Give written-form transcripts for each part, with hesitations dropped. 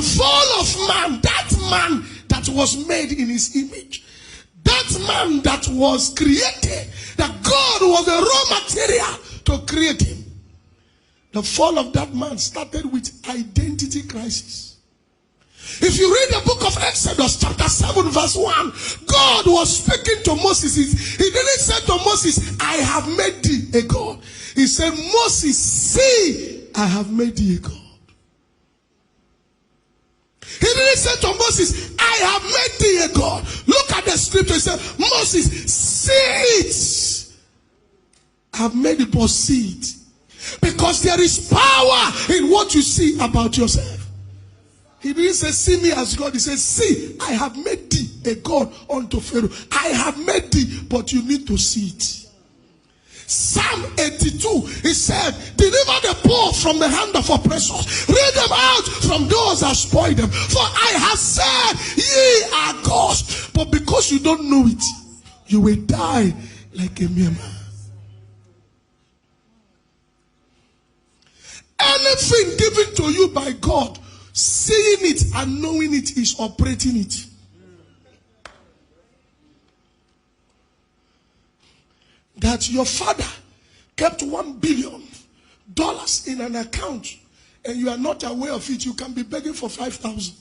The fall of man, that man that was made in his image, that man that was created, that God was the raw material to create him. The fall of that man started with identity crisis. If you read the book of Exodus chapter 7 verse 1, God was speaking to Moses. He didn't say to Moses, I have made thee a God. He said, Moses, see, I have made thee a God. He didn't say to Moses, I have made thee a God. Look at the scripture. He said, Moses, see it. I have made it, but see it. Because there is power in what you see about yourself. He didn't say, see me as God. He said, see, I have made thee a God unto Pharaoh. I have made thee, but you need to see it. Psalm 82, he said, deliver the poor from the hand of oppressors. Rid them out from those that spoil them. For I have said, ye are gods. But because you don't know it, you will die like a mere man. Anything given to you by God, seeing it and knowing it is operating it. That your father kept $1 billion in an account and you are not aware of it, you can be begging for 5,000.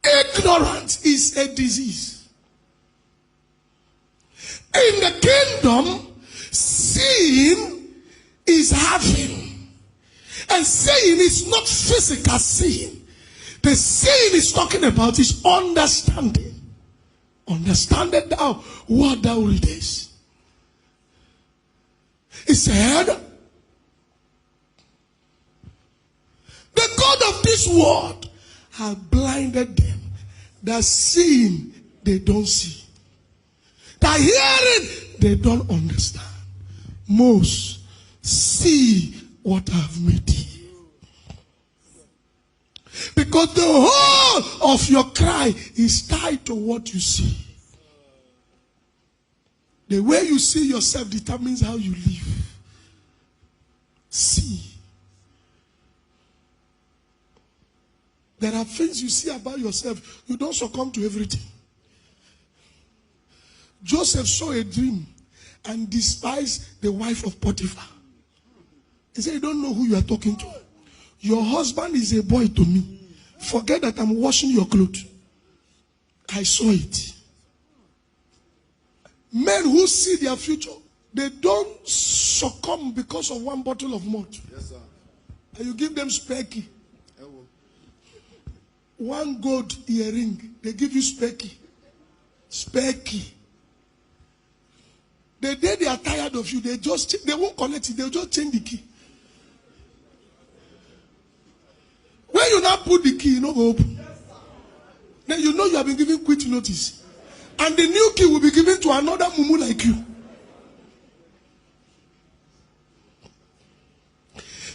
Ignorance is a disease. In the kingdom, seeing is having. And seeing is not physical seeing. The seeing is talking about is understanding. Understandest thou what thou readest? He said, the God of this world has blinded them, that seeing they don't see, that hearing they don't understand. Most see what I have made thee. Because the whole of your cry is tied to what you see. The way you see yourself determines how you live. See. There are things you see about yourself. You don't succumb to everything. Joseph saw a dream and despised the wife of Potiphar. He said, you don't know who you are talking to. Your husband is a boy to me. Forget that I'm washing your clothes. I saw it. Men who see their future, they don't succumb because of one bottle of malt. Yes, sir. And you give them spare key. One gold earring, they give you spare key. Spare key. The day they are tired of you, they won't collect it, they'll just change the key. When you now put the key, you know go open. Then you know you have been given quit notice. And the new key will be given to another mumu like you.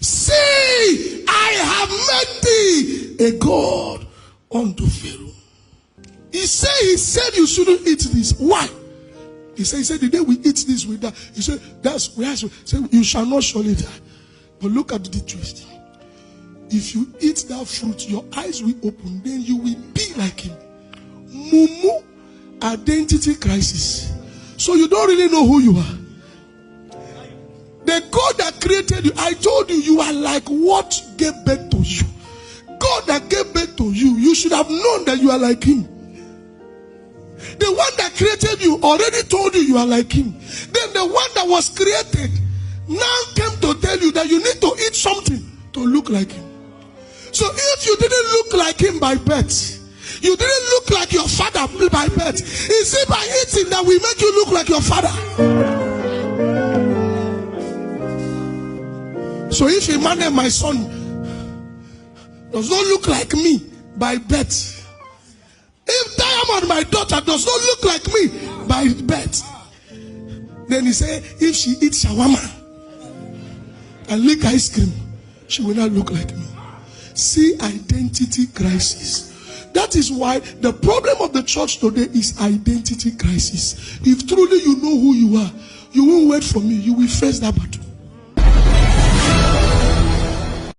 See, I have made thee a God unto Pharaoh. He said you shouldn't eat this. Why? He said the day we eat this with that. He said you shall not surely die. But look at the twist. If you eat that fruit, your eyes will open, then you will be like him. Mumu, identity crisis. So you don't really know who you are. The God that created you, I told you, you are like what gave birth to you. God that gave birth to you, you should have known that you are like him. The one that created you already told you you are like him. Then the one that was created now came to tell you that you need to eat something to look like him. So if you didn't look like him by birth, you didn't look like your father by birth, is it by eating that we make you look like your father? So if Emmanuel, my son, does not look like me by birth, if Diamond, my daughter, does not look like me by birth, then he said, if she eats shawarma and lick ice cream, she will not look like me. See, identity crisis. That is why the problem of the church today is identity crisis. If truly you know who you are, you won't wait for me. You will face that battle.